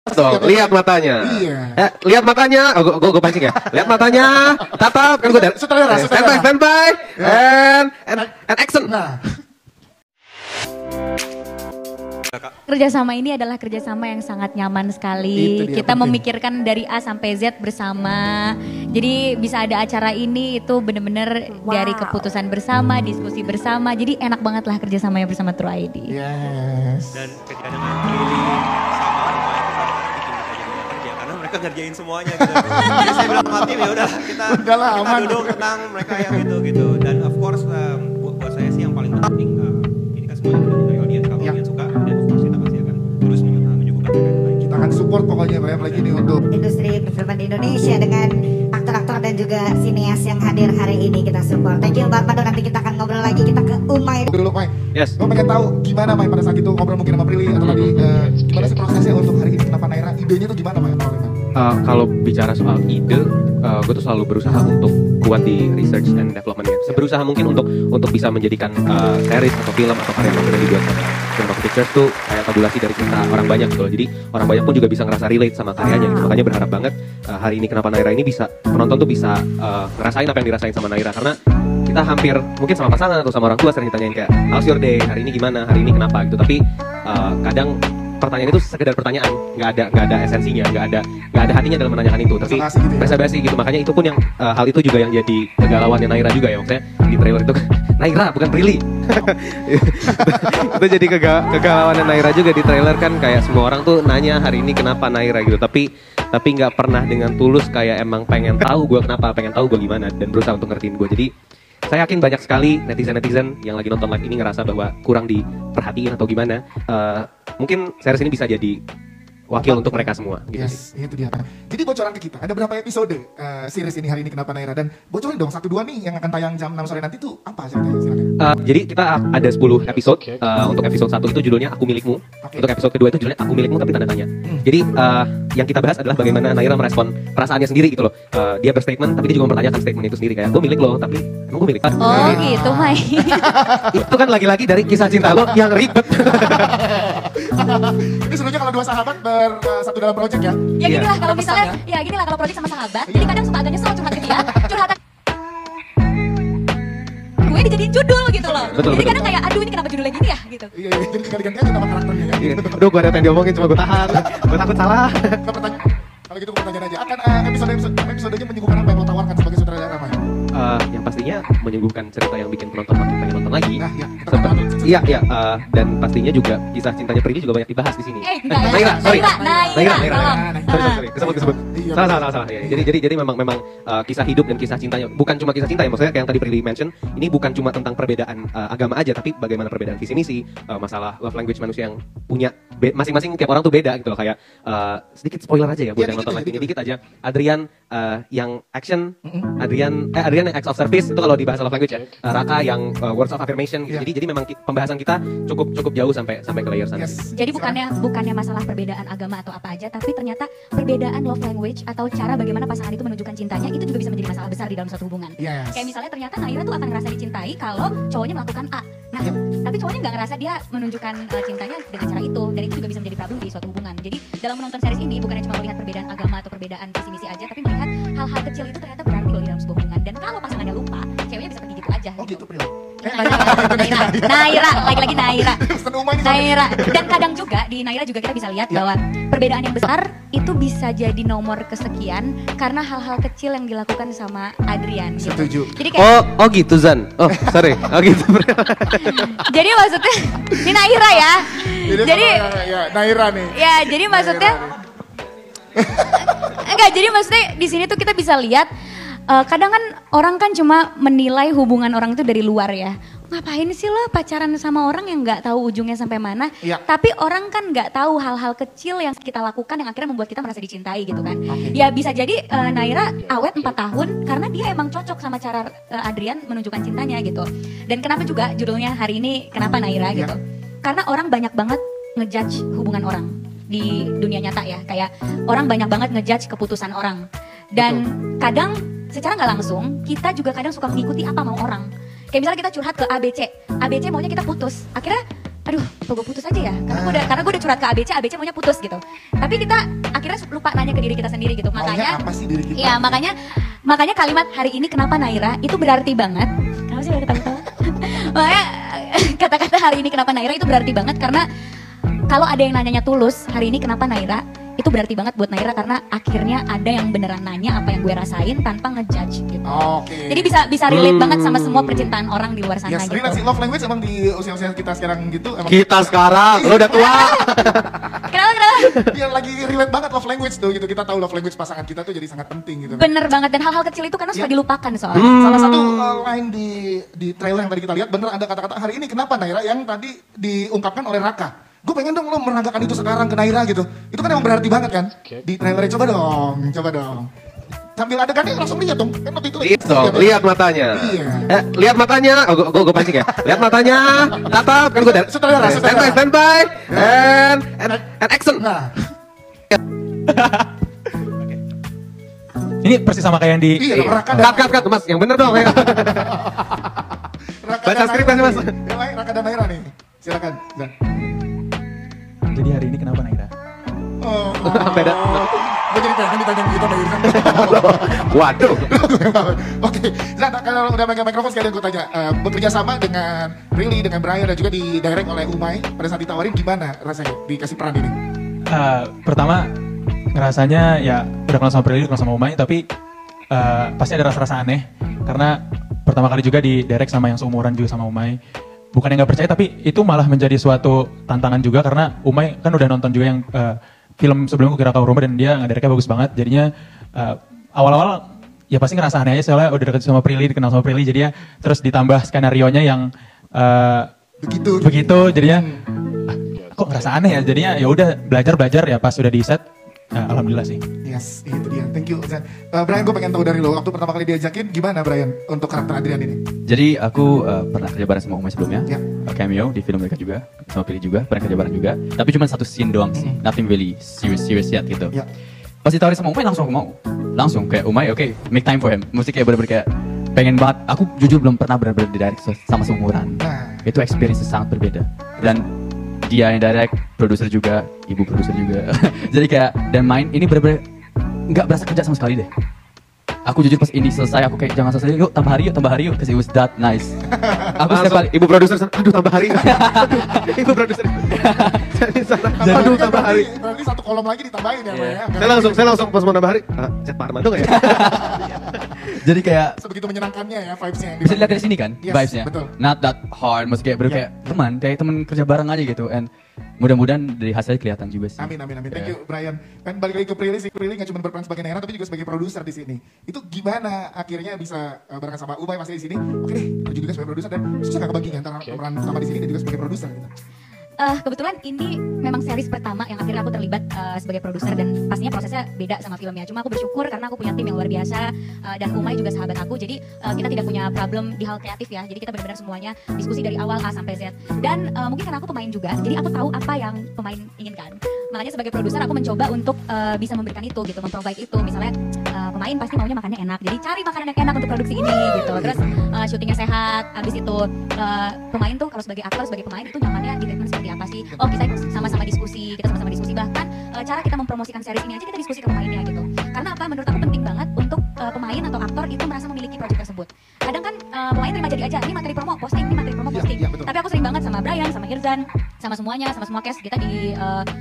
Dong, lihat matanya. Iya. Lihat matanya. Oh, gue pancing ya. Lihat matanya. Tatap kan gue dari. Sutradara. Standby. And action. Nah, Kerjasama ini adalah kerjasama yang sangat nyaman sekali. Itu dia, Kita penting. memikirkan dari A sampai Z bersama. Jadi bisa ada acara ini itu bener-bener dari keputusan bersama, diskusi bersama. Jadi enak banget lah kerjasamanya bersama True ID. yes. Dan ketika dengan Lili sama Uma itu kadang-kadang bikin kita jadi gak kerja karena mereka ngerjain semuanya gitu. Jadi saya bilang sama tim ya udah kita aman. duduk tenang mereka yang gitu. Dan of course buat saya sih yang paling penting ini kan semuanya dari audiens. Kalau Ya. audiens suka dan of course kita pasti akan terus menyuguhkan yang terbaik. Kita akan support pokoknya Pak lagi nih untuk industri perfilman di Indonesia dengan aktor-aktor dan juga sineas yang hadir hari ini kita support. Thank you Bang Pando, nanti kita akan ngobrol lagi, kita ke Umay. dulu Mai. Yes. Gue pengen tahu gimana Mai pada saat itu ngobrol mungkin sama Prilly atau tadi gimana sih prosesnya untuk hari ini kenapa Naira idenya tuh gimana Mai? Kalau bicara soal ide, gue tuh selalu berusaha untuk kuat di research and development-nya. Seberusaha mungkin untuk bisa menjadikan series atau film atau karya yang sudah dibuat sama Film Pictures tuh kayak tabulasi dari cerita orang banyak gitu loh. Jadi orang banyak pun juga bisa ngerasa relate sama karyanya gitu. Makanya berharap banget hari ini kenapa Naira ini bisa, penonton tuh bisa ngerasain apa yang dirasain sama Naira. Karena kita hampir mungkin sama pasangan atau sama orang tua sering ditanyain kayak how's your day, hari ini gimana, hari ini kenapa gitu. Tapi kadang pertanyaan itu sekedar pertanyaan, nggak ada esensinya, nggak ada hatinya dalam menanyakan itu. Tapi Basa-basi gitu ya? basa-basi gitu. Makanya itu pun yang hal itu juga yang jadi kegalauannya Naira juga ya. Maksudnya di trailer itu Naira bukan Prilly. Itu jadi kegalauannya Naira juga di trailer kan, kayak semua orang tuh nanya hari ini kenapa Naira gitu. Tapi nggak pernah dengan tulus kayak emang pengen tahu gue kenapa, pengen tahu gue gimana dan berusaha untuk ngertiin gue. Jadi saya yakin banyak sekali netizen yang lagi nonton live ini ngerasa bahwa kurang diperhatiin atau gimana. Mungkin series ini bisa jadi wakil untuk mereka semua gitu sih. Yes, itu dia. Jadi bocoran ke kita, ada berapa episode series ini hari ini kenapa Naira, dan bocorin dong 1-2 nih yang akan tayang jam 6 sore nanti tuh apa ceritanya, silakan. Jadi kita ada 10 episode. Untuk episode 1 itu judulnya Aku Milikmu. Untuk episode kedua itu judulnya Aku Milikmu tapi tanda tanya. Jadi yang kita bahas adalah bagaimana Naira merespon perasaannya sendiri gitu loh. Dia berstatement tapi dia juga mempertanyakan statement itu sendiri, kayak gue milik lo tapi emang gue milik. Oh gitu Mai. Itu kan lagi-lagi dari kisah cinta lo yang ribet. Ini serunya kalau dua sahabat bersatu dalam project ya. Ya gini lah kalau Ada misalnya, pesan ya gini lah kalau project sama sahabat. Jadi kadang suka agak nyesel curhat ke dia, curhatan gue dijadiin judul gitu loh. Betul, Jadi betul. kadang kayak aduh ini kenapa judulnya gini ya gitu. Iya, jadi ganti-ganti aja nama karakternya ya. Aduh gue ada yang diomongin cuma gue tahan. Gue takut salah. Ke pertanyaan. Kalau gitu pertanyaan aja. Akan episodenya menyuguhkan apa yang lo tawarkan sebagai sutradara Mai? Yang pastinya menyuguhkan cerita yang bikin penonton makin pengen nonton lagi. Nah, ya, kita Sempat- tonton. Iya, dan pastinya juga kisah cintanya Prilly juga banyak dibahas di sini. Enggak ya. Naira, sorry. Naira, tolong. Sorry. Kesebut. Iya, Salah. Ya. Jadi memang kisah hidup dan kisah cintanya bukan cuma kisah cinta ya, maksudnya kayak yang tadi Prilly mention, ini bukan cuma tentang perbedaan agama aja, tapi bagaimana perbedaan visi misi, masalah love language manusia yang punya masing-masing tiap orang tuh beda gitu loh. Kayak sedikit spoiler aja ya buat Iya, yang nonton dikit live ini, aja, dikit aja. Adrian yang action, Adrian yang acts of service itu kalau di bahasa love language ya. Raka yang words of affirmation gitu. Iya. Jadi memang pembahasan kita cukup jauh sampai ke layer sana. Yes. Jadi bukannya masalah perbedaan agama atau apa aja, tapi ternyata perbedaan love language atau cara bagaimana pasangan itu menunjukkan cintanya itu juga bisa menjadi masalah besar di dalam suatu hubungan. Yes. Kayak misalnya ternyata Naira tuh akan ngerasa dicintai kalau cowoknya melakukan A. Nah, tapi cowoknya nggak ngerasa dia menunjukkan cintanya dengan cara itu, dan itu juga bisa menjadi problem di suatu hubungan. Jadi dalam menonton series ini bukannya cuma melihat perbedaan agama atau perbedaan visi misi aja, tapi melihat hal-hal kecil itu ternyata berarti loh di dalam sebuah hubungan. Dan kalau pasangannya lupa, ceweknya bisa pergi gitu aja. Oh gitu Prilly. Naira, lagi-lagi Naira. Pesan Uma ini. Naira, dan kadang juga di Naira juga kita bisa lihat bahwa perbedaan yang besar itu bisa jadi nomor kesekian karena hal-hal kecil yang dilakukan sama Adrian gitu. Setuju. Jadi kayak Oh gitu Zan. Oh sorry. Oh gitu. jadi maksudnya ini Naira ya. Jadi ya Naira nih. ya jadi maksudnya enggak, jadi maksudnya di sini tuh kita bisa lihat kadang kan orang kan cuma menilai hubungan orang itu dari luar ya. Ngapain sih lo pacaran sama orang yang nggak tahu ujungnya sampai mana? Iya. Tapi orang kan nggak tahu hal-hal kecil yang kita lakukan yang akhirnya membuat kita merasa dicintai gitu kan. Ya bisa jadi Naira awet 4 tahun karena dia emang cocok sama cara Adrian menunjukkan cintanya gitu. Dan kenapa juga judulnya hari ini kenapa Naira gitu? Karena orang banyak banget ngejudge hubungan orang di dunia nyata ya. Kayak orang banyak banget ngejudge keputusan orang. Dan kadang secara nggak langsung kita juga kadang suka mengikuti apa mau orang. Kayak misalnya kita curhat ke ABC maunya kita putus. Akhirnya aduh, apa gue putus aja ya? Karena gue udah curhat ke ABC maunya putus gitu. Tapi kita akhirnya lupa nanya ke diri kita sendiri gitu. Makanya apa sih diri kita? Iya, makanya kalimat hari ini kenapa Naira itu berarti banget. Kenapa sih pada ketawa? Makanya kata-kata hari ini kenapa Naira itu berarti banget karena kalau ada yang nanyanya tulus, hari ini kenapa Naira? Itu berarti banget buat Naira karena akhirnya ada yang beneran nanya apa yang gue rasain tanpa ngejudge gitu. Oke. Jadi bisa relate banget sama semua percintaan orang di luar sana Yes, gitu. relasi love language emang di usia-usia kita sekarang gitu emang Kita sekarang, lo udah tua. Kenapa? Iya lagi relate banget love language tuh gitu. Kita tahu love language pasangan kita tuh jadi sangat penting gitu. Bener banget dan hal-hal kecil itu karena suka dilupakan soalnya. Salah satu line di trailer yang tadi kita lihat bener ada kata-kata hari ini kenapa Naira yang tadi diungkapkan oleh Raka. Gue pengen dong lo meragakan itu sekarang ke Naira gitu. Itu kan emang berarti banget kan. Di trailernya coba dong. Sambil adegannya langsung lihat dong. Kan waktu itu Lihat matanya. Iya. Lihat matanya. Oh, gue pancing ya. Lihat matanya. Tatap kan gue Sutradara. Standby. And action. Nah, Ini persis sama kayak yang di iya Raka dan Cut Mas, yang bener dong ya. Raka Baca dan skripnya Naira Mas. nih. Yang lain Raka dan Naira nih. Silakan. Zan. Jadi hari ini kenapa Naira? Oh. Beda. Gue jadi pengen ditanya begitu sama Irfan. Waduh. Oke, Zan, kalau udah megang mikrofon sekalian gue tanya, bekerja sama dengan Prilly, dengan Brian dan juga di direct oleh Umay pada saat ditawarin gimana rasanya dikasih peran ini? Pertama ngerasanya ya udah kenal sama Prilly, kenal sama Umay, tapi pasti ada rasa-rasa aneh karena pertama kali juga di direct sama yang seumuran juga sama Umay. Bukan yang nggak percaya, tapi itu malah menjadi suatu tantangan juga karena Umay kan udah nonton juga yang film sebelumnya Kukira Kau Rumah dan dia ngedirectnya bagus banget. Jadinya awal-awal ya pasti ngerasa aneh aja soalnya udah deket sama Prilly, dikenal sama Prilly, jadinya terus ditambah skenario-nya yang begitu jadinya kok ngerasa aneh ya. Jadinya ya udah belajar ya pas udah di set. Alhamdulillah sih. Yes, itu dia. Thank you, Zan. Brian, gue pengen tahu dari lo, waktu pertama kali diajakin, gimana Brian untuk karakter Adrian ini? Jadi aku pernah kerja bareng sama Umay sebelumnya, Ya. cameo di film mereka juga, sama Pili juga, pernah kerja bareng juga. Tapi cuma satu scene doang sih, nothing really serious yet gitu. Ya. Pas ditawarin sama Umay langsung aku mau, langsung kayak Umay, oke, make time for him. Mesti kayak bener-bener kayak pengen banget. Aku jujur belum pernah bener-bener di direct sama seumuran. Nah. Itu experience sangat berbeda. Dan dia yang direct, produser juga, ibu produser juga. Jadi kayak dan main ini bener-bener nggak berasa kerja sama sekali deh. Aku jujur pas ini selesai aku kayak jangan selesai yuk tambah hari yuk because it was that nice. Aku setiap kali Ibu produser, aduh tambah hari. Ibu produser. Aduh tambah hari. Berarti satu kolom lagi ditambahin ya, Brian. Saya langsung pas mau nambah hari. Chat Pak Armando nggak ya? jadi kayak Sebegitu menyenangkannya ya vibes-nya. bisa dilihat dari sini kan Yes, vibes-nya. betul. Not that hard, maksudnya kayak bener kayak teman kerja bareng aja gitu. And mudah-mudahan dari hasilnya kelihatan juga sih. Amin. Thank you, Brian. Kan balik lagi ke Prilly, Prilly nggak cuma berperan sebagai Naira, tapi juga sebagai produser di sini. Itu gimana akhirnya bisa bareng sama Umay masih di sini? Oke deh, kerja juga sebagai produser dan susah nggak kebaginya antara peran sama di sini dan juga sebagai produser gitu. Kebetulan ini memang series pertama yang akhirnya aku terlibat sebagai produser dan pastinya prosesnya beda sama filmnya. Cuma aku bersyukur karena aku punya tim yang luar biasa dan Umay juga sahabat aku. Jadi kita tidak punya problem di hal kreatif ya. Jadi kita benar-benar semuanya diskusi dari awal A sampai Z. Dan mungkin karena aku pemain juga, jadi aku tahu apa yang pemain inginkan. Makanya sebagai produser aku mencoba untuk bisa memberikan itu gitu, memprovide itu. Misalnya pemain pasti maunya makannya enak, jadi cari makanan yang enak untuk produksi ini gitu. Terus syutingnya sehat, habis itu pemain tuh kalau sebagai aktor, sebagai pemain itu nyamannya di treatment seperti apa sih? Oh kita sama-sama diskusi, bahkan cara kita mempromosikan series ini aja kita diskusi ke pemainnya gitu. Karena apa? Menurut aku penting banget untuk pemain atau aktor itu merasa memiliki proyek tersebut. Kadang kan pemain terima jadi aja, ini materi promo posting, ini materi promo posting. Iya, betul. Tapi aku sering banget sama Brian, sama Irzan, sama semuanya, sama semua cast kita di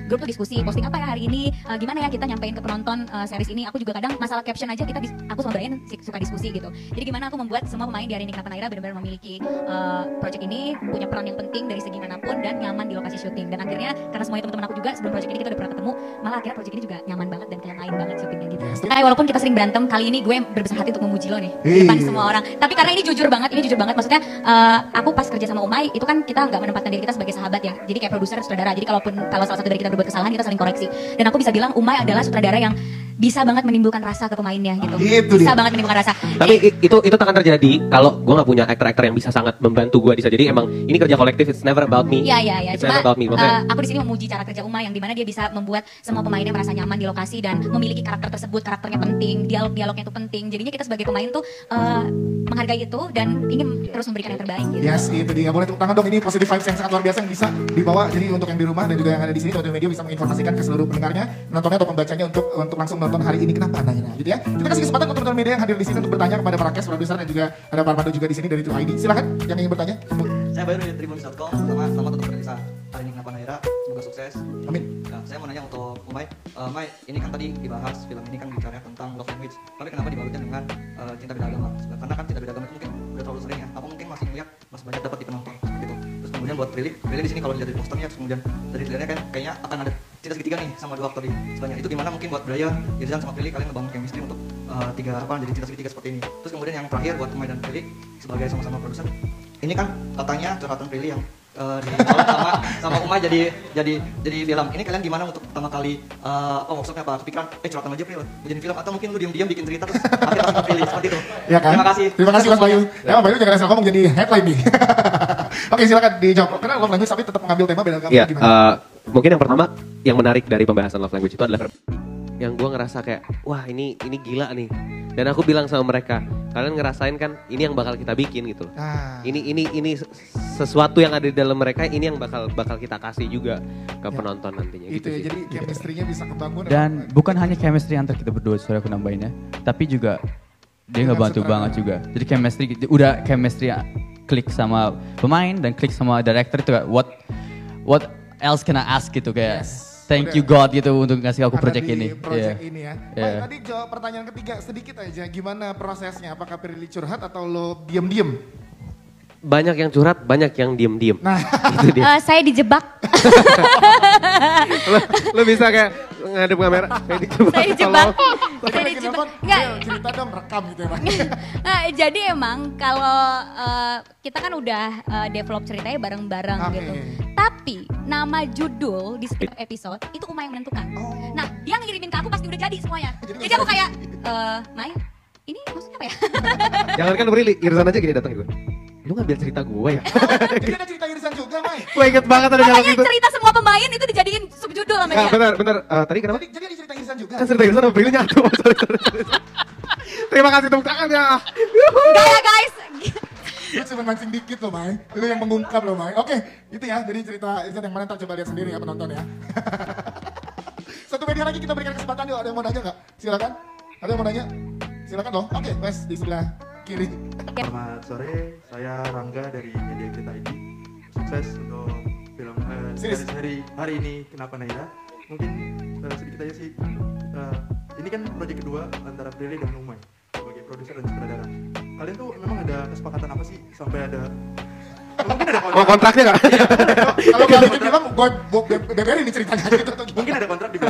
grup tuh diskusi posting apa ya hari ini, gimana ya kita nyampein ke penonton series ini. Aku juga kadang masalah caption aja aku sama Brian suka diskusi gitu. Jadi gimana aku membuat semua pemain di hari ini Kenapa Naira benar-benar memiliki project ini punya peran yang penting dari segi manapun dan nyaman di lokasi syuting. Dan akhirnya karena semuanya teman-teman aku juga sebelum project ini kita udah pernah ketemu, malah akhirnya project ini juga nyaman banget dan kayak main banget syutingnya gitu. Walaupun kita sering berantem, kali ini gue berbesar hati untuk memuji lo nih di depan semua orang. Tapi karena ini jujur banget maksudnya aku pas kerja sama Umay itu kan kita nggak menempatkan diri kita sebagai sahabat ya. Jadi kayak produser, sutradara. Jadi kalau salah satu dari kita berbuat kesalahan kita saling koreksi. Dan aku bisa bilang Umay adalah sutradara yang bisa banget menimbulkan rasa ke pemainnya gitu. Bisa banget menimbulkan rasa. Tapi itu akan terjadi kalau gue nggak punya aktor-aktor yang bisa sangat membantu gue. Jadi emang ini kerja kolektif, it's never about me. Iya. It's Cuma never about me. aku di sini memuji cara kerja Umay yang dimana dia bisa membuat semua pemainnya merasa nyaman di lokasi dan memiliki karakter tersebut. Karakternya penting, dialognya itu penting. Jadinya kita sebagai pemain tuh menghargai itu dan ingin terus memberikan yang terbaik gitu. Yes, itu dia. Boleh tepuk tangan dong, ini positive vibes yang sangat luar biasa yang bisa dibawa. Jadi untuk yang di rumah dan juga yang ada di sini, Cowok Media bisa menginformasikan ke seluruh pendengarnya, penontonnya atau pembacanya untuk langsung nonton hari ini kenapa Naira, gitu ya. Kita kasih kesempatan untuk teman-teman media yang hadir di sini untuk bertanya kepada para cast produser dan juga ada Pak Armando juga di sini dari True ID. Silakan yang ingin bertanya. Saya baru dari Tribun.com, selamat untuk pemirsa hari ini kenapa Naira, semoga sukses. Amin. Nah, saya mau nanya untuk Umay, Mai, ini kan tadi dibahas film ini kan bicara tentang love language, tapi kenapa dibalutnya dengan cinta beda agama? Karena kan cinta beda agama itu mungkin udah terlalu sering ya, apa mungkin masih melihat masih banyak dapat di penonton gitu. Terus kemudian buat Prilly di sini kalau dilihat dari posternya, terus kemudian dari trailernya kan kayaknya akan ada cinta segitiga nih sama dua aktor di sebelahnya. Itu gimana mungkin buat Brian, Irzan sama Prilly kalian ngebangun chemistry untuk jadi cinta segitiga seperti ini. Terus kemudian yang terakhir buat Umay dan Prilly sebagai sama-sama produser, ini kan katanya curhatan Prilly yang sama Umay jadi film. Ini kalian gimana untuk pertama kali maksudnya apa? Kepikiran curhatan aja Prilly menjadi film atau mungkin lu diam-diam bikin cerita terus akhirnya langsung Prilly seperti itu. Ya kan? Terima kasih Mas Bayu. Ya Mas Bayu jangan asal ngomong jadi headline nih. Oke, silakan dijawab. Karena love language tapi tetap mengambil tema beda agama gimana? Mungkin yang pertama yang menarik dari pembahasan love language itu adalah yang gue ngerasa kayak wah ini gila nih. Dan aku bilang sama mereka, kalian ngerasain kan ini yang bakal kita bikin gitu loh. Ini sesuatu yang ada di dalam mereka, ini yang bakal kita kasih juga ke penonton nantinya. Itu gitu ya, sih. jadi chemistry-nya bisa kebangun. Dan bukan hanya chemistry antar kita berdua, sorry aku nambahin ya, tapi juga dia ngebantu banget juga. Jadi chemistry klik sama pemain dan klik sama director itu kayak what else can I ask gitu kayak. Thank you God gitu untuk ngasih aku project ini. Ini ya. Baik, tadi jawab pertanyaan ketiga sedikit aja. Gimana prosesnya? Apakah Prilly curhat atau lo diem-diem? Banyak yang curhat, banyak yang diem-diem. Nah, itu dia. Saya dijebak. lo bisa kayak ngadep kamera, kayak dijebak. Saya dijebak. Saya dijebak. Enggak. Cerita dong, rekam gitu ya. Nah, jadi emang kalau kita kan udah develop ceritanya bareng-bareng gitu. Tapi nama judul di setiap episode itu Umay yang menentukan. Nah, dia ngirimin ke aku pasti udah jadi semuanya. Jadi aku kayak, Mai, ini maksudnya apa ya? Jangan kan Prilly, Irzan aja gini datang gitu. Lu ngambil cerita gue ya? Jadi ada cerita Irzan juga, Mai. Gue inget banget ada dialog itu. Cerita semua pemain itu dijadiin subjudul sama dia. Bener. Tadi kenapa? Jadi ada cerita Irzan juga. Kan cerita Irzan sama Prilly nyatu. Sorry. Terima kasih tepuk tangan ya. Enggak ya guys. Lu cuma mancing dikit loh, Mai. Lu yang mengungkap loh, Mai. Oke, itu ya. Jadi cerita Irzan yang mana ntar coba lihat sendiri ya penonton ya. Satu media lagi kita berikan kesempatan yuk. Ada yang mau nanya nggak? Silakan. Ada yang mau nanya? Silakan dong. Oke, Wes di sebelah kiri. Selamat sore, saya Rangga dari Media Berita ID. Sukses untuk film seri hari ini Kenapa Naira. Mungkin sedikit aja sih. Ini kan proyek kedua antara Prilly dan Umay sebagai produser dan sutradara. Kalian tuh memang ada kesepakatan apa sih sampai ada mungkin ada kontrak. Kontraknya nggak? Kalau kalian bilang gue beberin ini ceritanya gitu. Mungkin ada kontrak di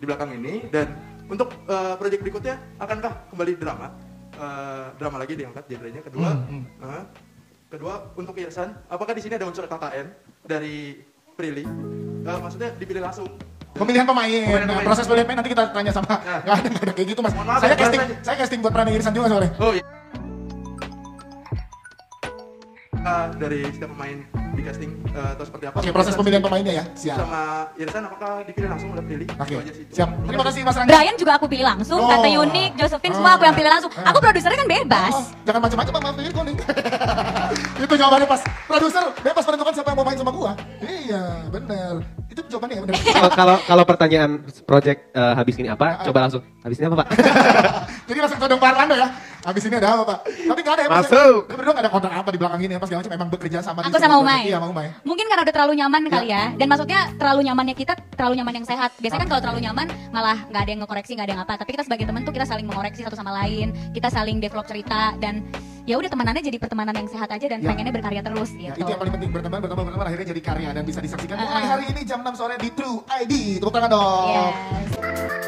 belakang ini dan untuk proyek berikutnya akankah kembali drama lagi diangkat genrenya kedua untuk Irzan, apakah di sini ada unsur KKN dari Prilly? Maksudnya dipilih langsung. Pemilihan pemain. Proses pemilihan pemain nanti kita tanya sama. Nggak ada kayak gitu Mas. Saya casting buat peran Irzan juga soalnya. Oh iya. Dari setiap pemain di casting atau seperti apa? Oke, proses pemilihan pemainnya ya. Siap. Sama Irzan apakah dipilih langsung oleh Prilly? Oke. Siap. Terima kasih Mas Rangga. Brian juga aku pilih langsung, Tante Yunik, Josephine semua aku yang pilih langsung. Aku produsernya kan bebas. Jangan macam-macam Bang, pilih kuning. Itu jawabannya pas. Produser bebas menentukan siapa yang mau main sama gua. Iya, bener. Itu jawabannya ya bener. Kalau pertanyaan project habis ini apa? Coba langsung. Habis ini apa Pak? Jadi langsung todong Pak Armando ya. Habis ini ada apa Pak? Tapi nggak ada ya Mas. Masuk. Dia berdua nggak ada kontrak apa di belakang ini ya Mas. Macam memang bekerja sama. Aku sama Umay. Iya sama Umay. Mungkin karena udah terlalu nyaman kali ya. Dan maksudnya terlalu nyamannya kita terlalu nyaman yang sehat. Biasanya kan kalau terlalu nyaman malah nggak ada yang ngekoreksi, nggak ada yang apa. Tapi kita sebagai teman tuh kita saling mengoreksi satu sama lain. Kita saling develop cerita dan ya udah temanannya jadi pertemanan yang sehat aja dan pengennya berkarya terus gitu. Itu yang paling penting, berteman akhirnya jadi karya dan bisa disaksikan mulai hari ini jam 6 sore di True ID. Tepuk tangan dong. Yes.